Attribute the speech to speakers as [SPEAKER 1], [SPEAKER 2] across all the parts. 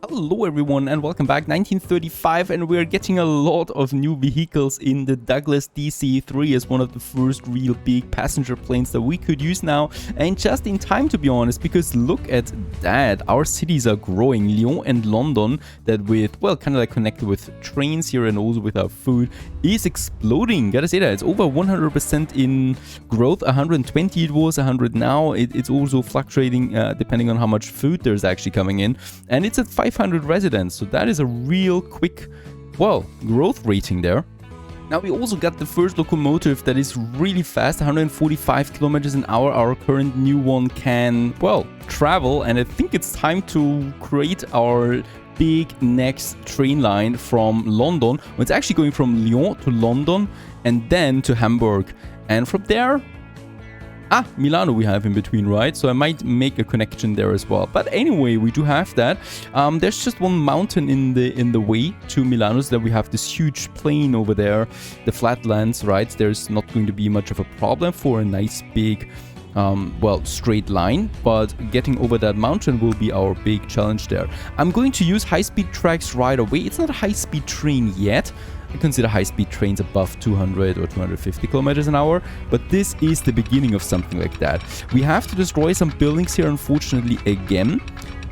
[SPEAKER 1] Hello everyone and welcome back. 1935 and we're getting a lot of new vehicles in the Douglas DC-3 as one of the first real big passenger planes that we could use now, and just in time, to be honest, because look at that. Our cities are growing. Lyon and London, that with, well, kind of like connected with trains here and also with our food, is exploding. Gotta say that. It's over 100% in growth. 120 it was, 100 now. It's also fluctuating depending on how much food there's actually coming in, and it's at 500 residents, so that is a real quick, well, growth rating there. Now we also got the first locomotive that is really fast, 145 kilometers an hour. Our current new one can, well, travel, and I think it's time to create our big next train line from London. It's actually going from Lyon to London and then to Hamburg, and from there, Milano we have in between, right? So I might make a connection there as well. But anyway, we do have that. There's just one mountain in the way to Milano, so that we have this huge plain over there, the flatlands, right? There's not going to be much of a problem for a nice big, well, straight line. But getting over that mountain will be our big challenge there. I'm going to use high-speed tracks right away. It's not a high-speed train yet. I consider high-speed trains above 200 or 250 kilometers an hour, but this is the beginning of something like that. We have to destroy some buildings here, unfortunately, again,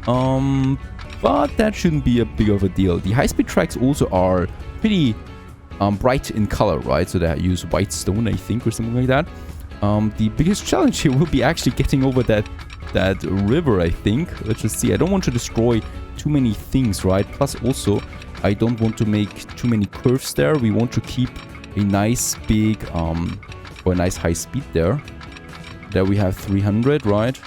[SPEAKER 1] but that shouldn't be a big of a deal. The high-speed tracks also are pretty bright in color, right? So they use white stone, I think, or something like that. The biggest challenge here will be actually getting over that river, I think. Let's just see. I don't want to destroy too many things, right? Plus also, I don't want to make too many curves there. We want to keep a nice big, or a nice high speed there. There we have 300, right?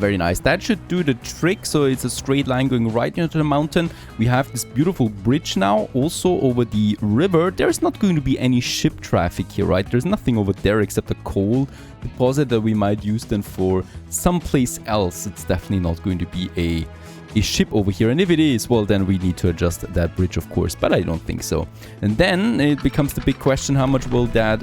[SPEAKER 1] Very nice. That should do the trick. So it's a straight line going right into the mountain. We have this beautiful bridge now also over the river. There's not going to be any ship traffic here, right? There's nothing over there except a coal deposit that we might use then for someplace else. It's definitely not going to be a ship over here, and if it is, well, then we need to adjust that bridge, of course, but I don't think so. And then it becomes the big question, how much will that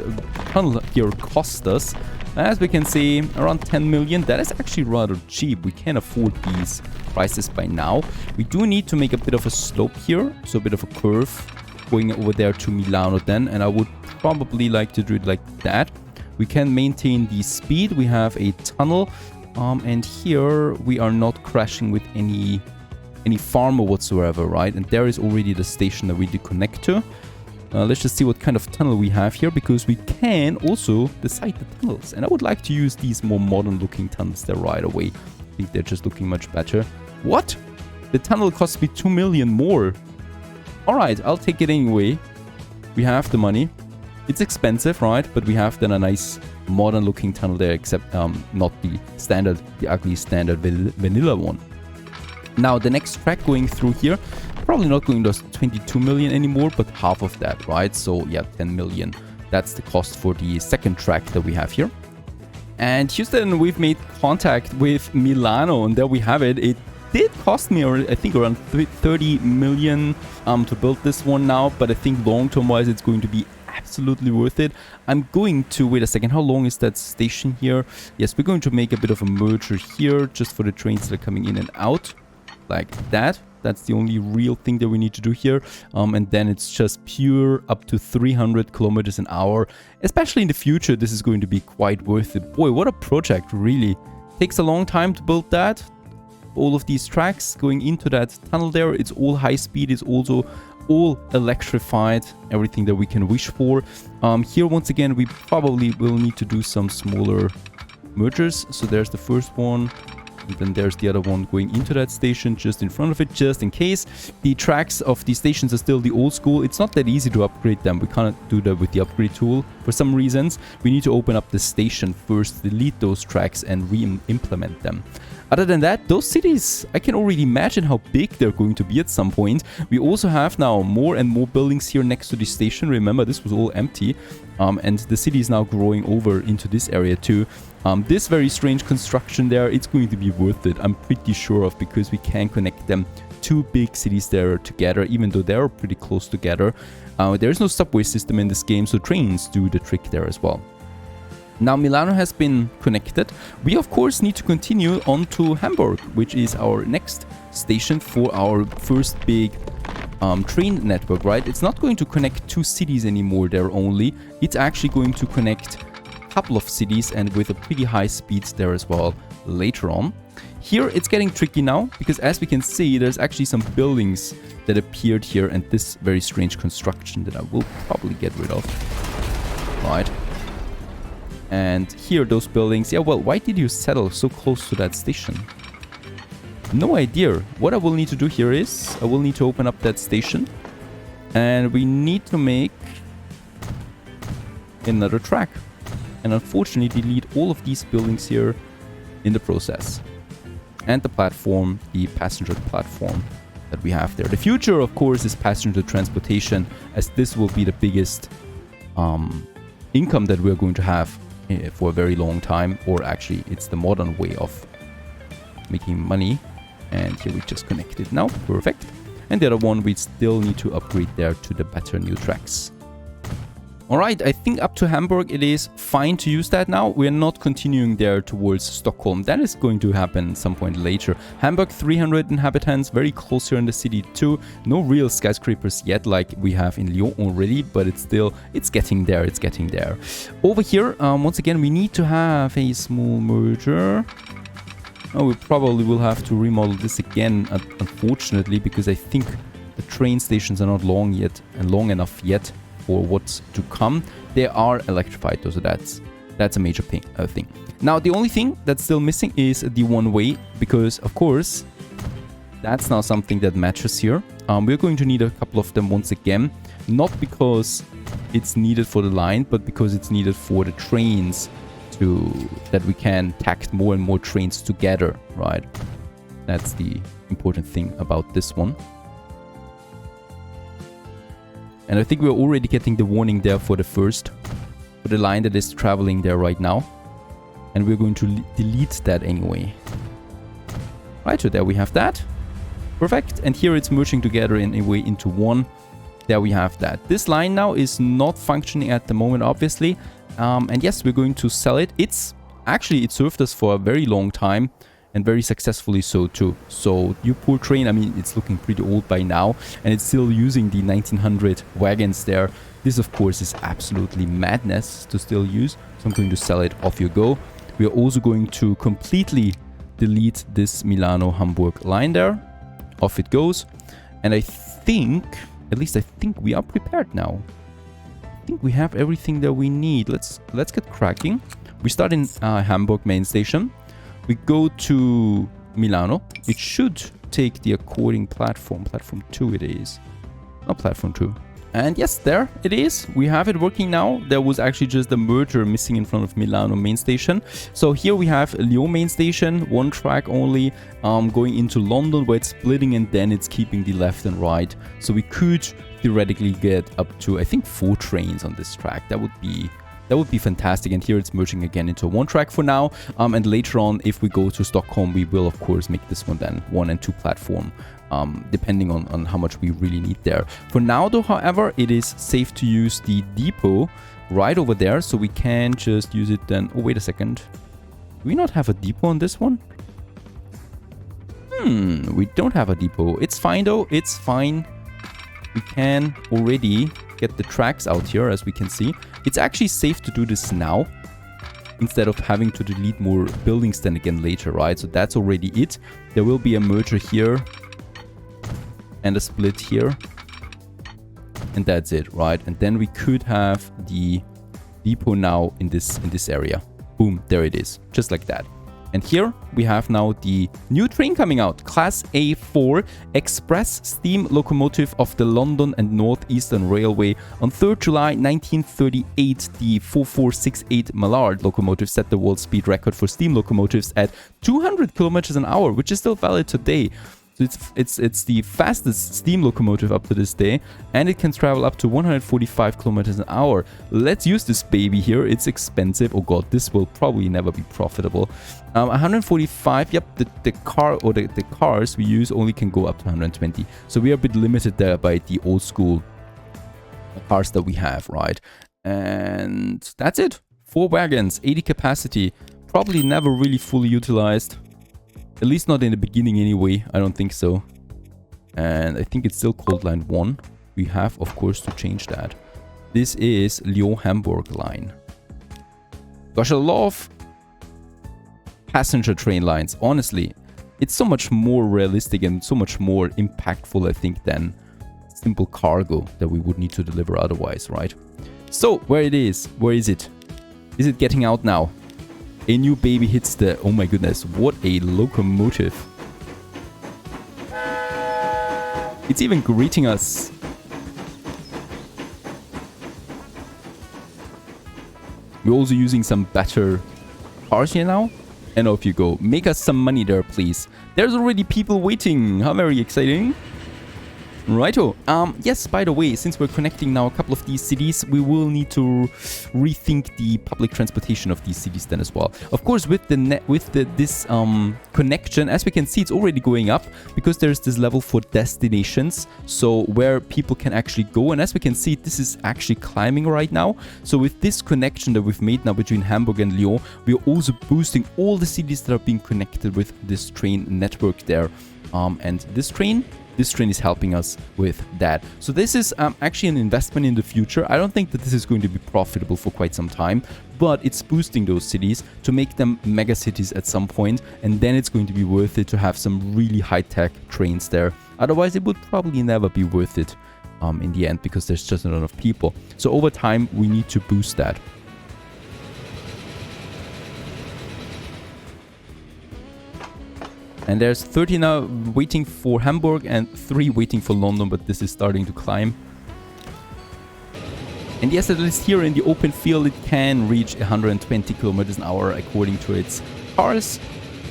[SPEAKER 1] tunnel here cost us? As we can see, around 10 million. That is actually rather cheap. We can afford these prices by now. We do need to make a bit of a slope here, so a bit of a curve going over there to Milano then, and I would probably like to do it like that. We can maintain the speed. We have a tunnel. And here we are not crashing with any farm or whatsoever, right? And there is already the station that we do connect to. Let's just see what kind of tunnel we have here, because we can also decide the tunnels. And I would like to use these more modern looking tunnels there right away. I think they're just looking much better. What? The tunnel costs me 2 million more. Alright, I'll take it anyway. We have the money. It's expensive, right? But we have then a nice modern looking tunnel there, except not the ugly standard vanilla one. Now the next track going through here, probably not going to 22 million anymore, but half of that, right? So yeah, 10 million. That's the cost for the second track that we have here. And Houston, we've made contact with Milano, and there we have it. It did cost me, I think, around 30 million to build this one now, but I think long-term wise it's going to be absolutely worth it. I'm going to, wait a second, how long is that station here? Yes, we're going to make a bit of a merger here, just for the trains that are coming in and out, like that. That's the only real thing that we need to do here. And then it's just pure up to 300 kilometers an hour. Especially in the future, this is going to be quite worth it. Boy, what a project, really. Takes a long time to build that. All of these tracks going into that tunnel there, it's all high speed, it's also all electrified, everything that we can wish for. Here, once again, we probably will need to do some smaller mergers. So there's the first one, and then there's the other one going into that station just in front of it, just in case. The tracks of the stations are still the old school. It's not that easy to upgrade them. We can't do that with the upgrade tool for some reasons. We need to open up the station first, delete those tracks, and re-implement them. Other than that, those cities, I can already imagine how big they're going to be at some point. We also have now more and more buildings here next to the station. Remember, this was all empty. And the city is now growing over into this area too. This very strange construction there, it's going to be worth it, I'm pretty sure of, because we can connect them. Two big cities there together, even though they're pretty close together. There's no subway system in this game, so trains do the trick there as well. Now Milano has been connected. We of course need to continue on to Hamburg, which is our next station for our first big train network, right? It's not going to connect 2 cities anymore there only. It's actually going to connect a couple of cities and with a pretty high speeds there as well later on. Here it's getting tricky now because as we can see there's actually some buildings that appeared here and this very strange construction that I will probably get rid of. Right. And here those buildings. Yeah, well, why did you settle so close to that station? No idea. What I will need to do here is I will need to open up that station and we need to make another track and unfortunately delete all of these buildings here in the process and the platform, the passenger platform that we have there. The future of course is passenger transportation as this will be the biggest income that we're going to have for a very long time, or actually it's the modern way of making money. And here we just connect it now. Perfect. And the other one, we still need to upgrade there to the better new tracks. Alright, I think up to Hamburg it is fine to use that now. We're not continuing there towards Stockholm. That is going to happen some point later. Hamburg, 300 inhabitants, very close here in the city too. No real skyscrapers yet like we have in Lyon already, but it's getting there, it's getting there. Over here, once again, we need to have a small merger. Oh, we probably will have to remodel this again, unfortunately, because I think the train stations are not long enough yet for what's to come. They are electrified though, so that's a major thing. Now, the only thing that's still missing is the one-way, because of course, that's now something that matches here. We're going to need a couple of them once again, not because it's needed for the line, but because it's needed for the trains that we can tack more and more trains together, right? That's the important thing about this one. And I think we're already getting the warning there for the line that is traveling there right now. And we're going to delete that anyway. Right, so there we have that. Perfect. And here it's merging together in a way into one. There we have that. This line now is not functioning at the moment, obviously. And yes, we're going to sell it. It served us for a very long time and very successfully so too. So you poor train, I mean, it's looking pretty old by now and it's still using the 1900 wagons there. This of course is absolutely madness to still use. So I'm going to sell it. Off you go. We are also going to completely delete this Milano-Hamburg line there. Off it goes. And I think, at least I think we are prepared now. I think we have everything that we need. Let's get cracking. We start in Hamburg main station. We go to Milano. It should take the according platform. Platform 2 it is. Not platform 2. And yes, there it is. We have it working now. There was actually just a merger missing in front of Milano main station. So here we have Lyon main station, one track only, going into London where it's splitting and then it's keeping the left and right. So we could theoretically get up to, I think, 4 trains on this track. That would be fantastic. And here it's merging again into one track for now. And later on, if we go to Stockholm, we will of course make this one then 1 and 2 platform. Depending on how much we really need there. For now though, however, it is safe to use the depot right over there, so we can just use it then. Oh, wait a second. Do we not have a depot on this one? We don't have a depot. It's fine though, it's fine. We can already get the tracks out here, as we can see. It's actually safe to do this now, instead of having to delete more buildings then again later, right? So that's already it. There will be a merger here. And a split here. And that's it, right? And then we could have the depot now in this area. Boom, there it is. Just like that. And here we have now the new train coming out. Class A4 Express Steam Locomotive of the London and North Eastern Railway. On 3rd July 1938, the 4468 Mallard locomotive set the world speed record for steam locomotives at 200 kilometers an hour, which is still valid today. So it's the fastest steam locomotive up to this day, and it can travel up to 145 kilometers an hour. Let's use this baby here. It's expensive. Oh god, this will probably never be profitable. 145. Yep, the cars we use only can go up to 120. So we are a bit limited there by the old school cars that we have, right? And that's it. 4 wagons, 80 capacity. Probably never really fully utilized. At least not in the beginning anyway. I don't think so. And I think it's still called line 1. We have, of course, to change that. This is Lyon-Hamburg line. Gosh, I love passenger train lines. Honestly, it's so much more realistic and so much more impactful, I think, than simple cargo that we would need to deliver otherwise, right? So, where it is? Where is it? Is it getting out now? A new baby hits the... Oh my goodness, what a locomotive. It's even greeting us. We're also using some better cars here now. And off you go. Make us some money there, please. There's already people waiting. How very exciting. Righto. Yes, by the way, since we're connecting now a couple of these cities, we will need to rethink the public transportation of these cities then as well. Of course, with this connection, as we can see, it's already going up because there's this level for destinations, so where people can actually go. And as we can see, this is actually climbing right now. So with this connection that we've made now between Hamburg and Lyon, we are also boosting all the cities that are being connected with this train network there. And this train is helping us with that. So this is actually an investment in the future. I don't think that this is going to be profitable for quite some time, but it's boosting those cities to make them mega cities at some point, and then it's going to be worth it to have some really high-tech trains there. Otherwise, it would probably never be worth it in the end because there's just not enough people. So over time, we need to boost that. And there's 30 now waiting for Hamburg and 3 waiting for London, but this is starting to climb. And yes, at least here in the open field, it can reach 120 kilometers an hour according to its cars.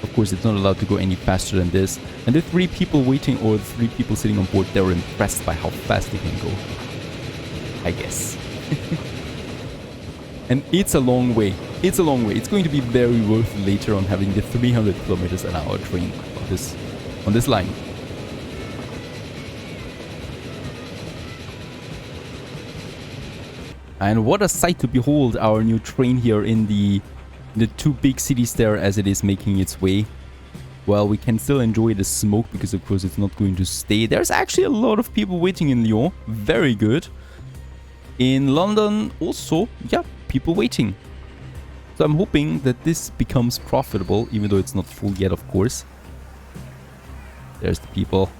[SPEAKER 1] Of course, it's not allowed to go any faster than this. And the 3 people waiting, or the 3 people sitting on board, they're impressed by how fast they can go, I guess. And it's a long way. It's a long way. It's going to be very worth it later on having the 300 kilometers an hour train on this line. And what a sight to behold, our new train here in the 2 big cities there as it is making its way. Well, we can still enjoy the smoke because of course it's not going to stay. There's actually a lot of people waiting in Lyon. Very good. In London also, yeah, people waiting. So I'm hoping that this becomes profitable, even though it's not full yet, of course. There's the people.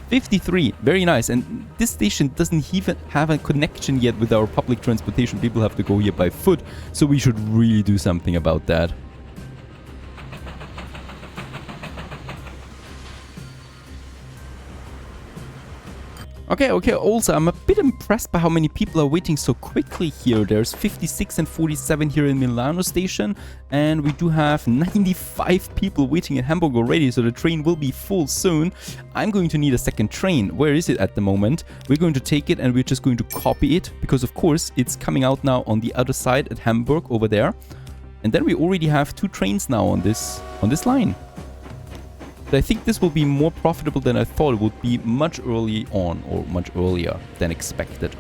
[SPEAKER 1] 53, very nice. And this station doesn't even have a connection yet with our public transportation. People have to go here by foot, so we should really do something about that. Okay, also I'm a bit impressed by how many people are waiting so quickly here. There's 56 and 47 here in Milano station, and we do have 95 people waiting in Hamburg already, so the train will be full soon. I'm going to need a second train. Where is it at the moment? We're going to take it and we're just going to copy it, because of course it's coming out now on the other side at Hamburg over there. And then we already have 2 trains now on this line. I think this will be more profitable than I thought. It would be much early on, or much earlier than expected.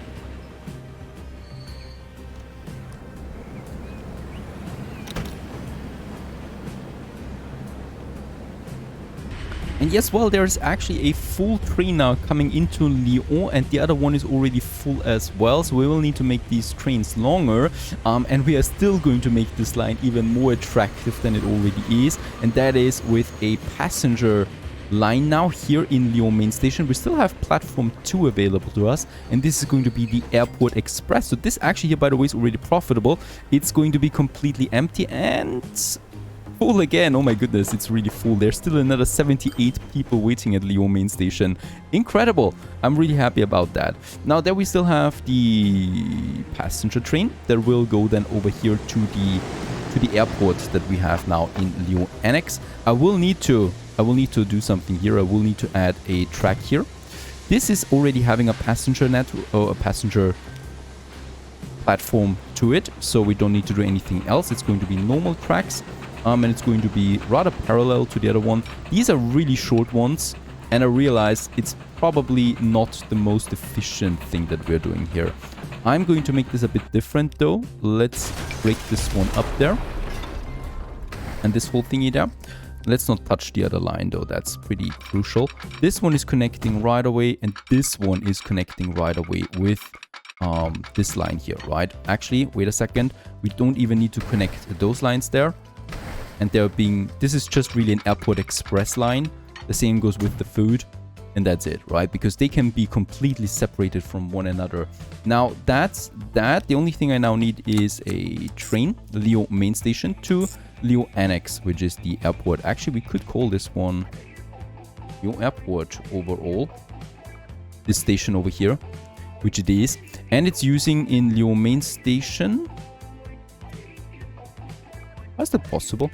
[SPEAKER 1] And yes, well, there's actually a full train now coming into Lyon, and the other one is already full as well. So we will need to make these trains longer, and we are still going to make this line even more attractive than it already is. And that is with a passenger line now here in Lyon main station. We still have platform 2 available to us, and this is going to be the Airport Express. So this actually here, by the way, is already profitable. It's going to be completely empty and full again. Oh my goodness, it's really full. There's still another 78 people waiting at Lyon main station. Incredible. I'm really happy about that. Now there we still have the passenger train that will go then over here to the airport that we have now in Lyon Annex. I will need to do something here. I will need to add a track here. This is already having a passenger network, or a passenger platform to it, so we don't need to do anything else. It's going to be normal tracks. And it's going to be rather parallel to the other one. These are really short ones, and I realize it's probably not the most efficient thing that we're doing here. I'm going to make this a bit different though. Let's break this one up there. And this whole thingy there. Let's not touch the other line though, that's pretty crucial. This one is connecting right away, and this one is connecting right away with this line here, right? Actually, wait a second. We don't even need to connect those lines there. And this is just really an airport express line. The same goes with the food. And that's it, right? Because they can be completely separated from one another. Now, that's that. The only thing I now need is a train, the Leo main station, to Leo Annex, which is the airport. Actually, we could call this one Leo Airport overall. This station over here, which it is. And it's using in Leo main station. How's that possible?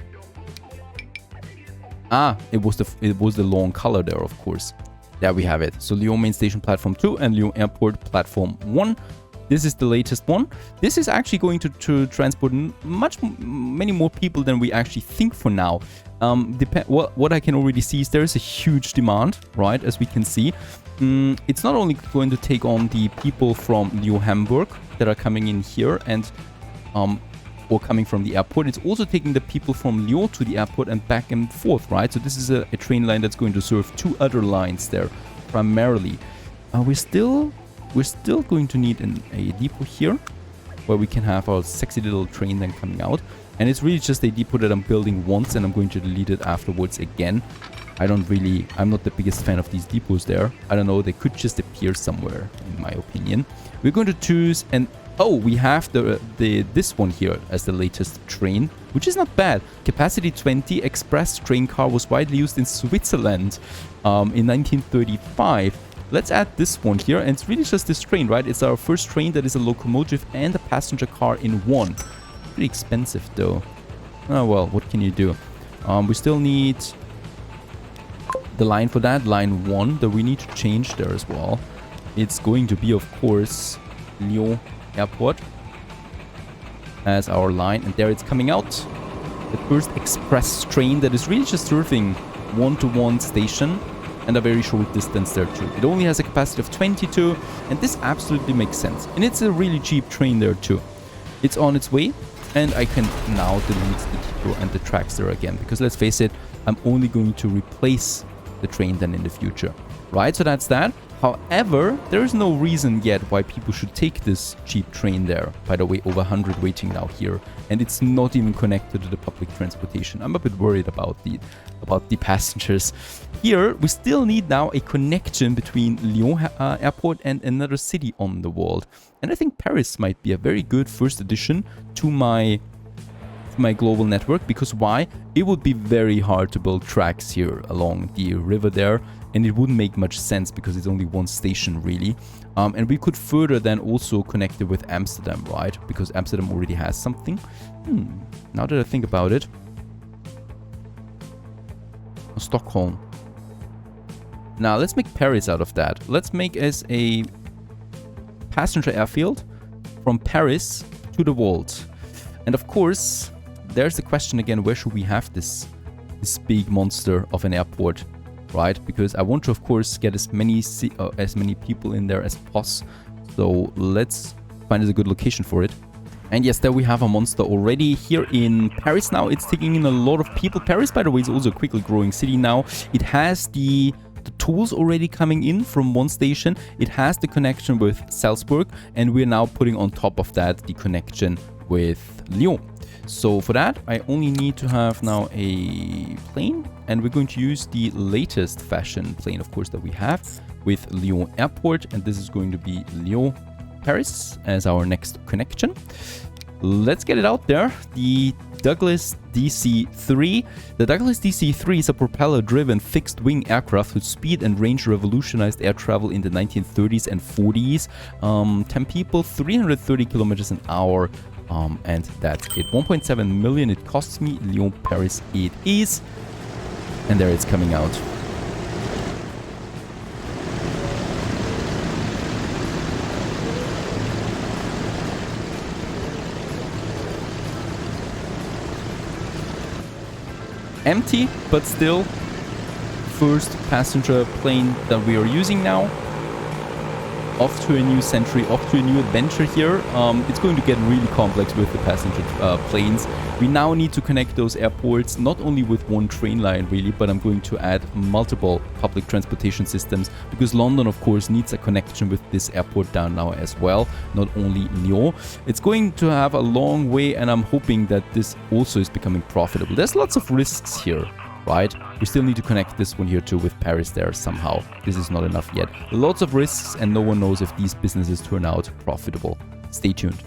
[SPEAKER 1] Ah, it was the long color there, of course. There we have it. So Leo main station platform 2 and Leo airport platform 1. This is the latest one. This is actually going to transport many more people than we actually think for now. What I can already see is there is a huge demand, right? As we can see. It's not only going to take on the people from Leo Hamburg that are coming in here and or coming from the airport. It's also taking the people from Lyon to the airport and back and forth, right? So this is a train line that's going to serve 2 other lines there, primarily. We're still going to need a depot here, where we can have our sexy little train then coming out. And it's really just a depot that I'm building once, and I'm going to delete it afterwards again. I'm not the biggest fan of these depots there. I don't know, they could just appear somewhere, in my opinion. We're going to choose we have this one here as the latest train, which is not bad. Capacity 20 express train car was widely used in Switzerland in 1935. Let's add this one here, and it's really just this train, right? It's our first train that is a locomotive and a passenger car in one. Pretty expensive though. Oh well, what can you do? We still need the line for that, line 1, that we need to change there as well. It's going to be, of course, Lyon Airport as our line, and there it's coming out. The first express train that is really just serving one-to-one station and a very short distance there too. It only has a capacity of 22, and this absolutely makes sense. And it's a really cheap train there too. It's on its way, and I can now delete the depot and the tracks there again, because let's face it, I'm only going to replace the train then in the future, right? So that's that. However, there is no reason yet why people should take this cheap train there. By the way, over 100 waiting now here, and it's not even connected to the public transportation. I'm a bit worried about the passengers. Here, we still need now a connection between Lyon Airport and another city on the world. And I think Paris might be a very good first addition to my global network, because why? It would be very hard to build tracks here along the river there, and it wouldn't make much sense because it's only one station really. And we could further then also connect it with Amsterdam, right? Because Amsterdam already has something. Now that I think about it. Stockholm. Now let's make Paris out of that. Let's make as a passenger airfield from Paris to the world. And of course, there's the question again, where should we have this big monster of an airport, right? Because I want to, of course, get as many people in there as possible. So let's find us a good location for it. And yes, there we have a monster already here in Paris now. It's taking in a lot of people. Paris, by the way, is also a quickly growing city now. It has the tools already coming in from one station. It has the connection with Salzburg, and we're now putting on top of that the connection with Lyon. So for that, I only need to have now a plane, and we're going to use the latest fashion plane, of course, that we have with Lyon Airport, and this is going to be Lyon Paris as our next connection. Let's get it out there. The Douglas DC-3. The Douglas DC-3 is a propeller-driven fixed-wing aircraft whose speed and range revolutionized air travel in the 1930s and 40s. 10 people, 330 kilometers an hour. And that's it. 1.7 million it costs me. Lyon Paris it is. And there it's coming out. Empty, but still first passenger plane that we are using now. off to a new century, off to a new adventure here. It's going to get really complex with the passenger planes. We now need to connect those airports not only with one train line really, but I'm going to add multiple public transportation systems, because London of course needs a connection with this airport down now as well, not only Lyon. It's going to have a long way, and I'm hoping that this also is becoming profitable. There's lots of risks here, right? We still need to connect this one here too with Paris there somehow. This is not enough yet. Lots of risks, and no one knows if these businesses turn out profitable. Stay tuned.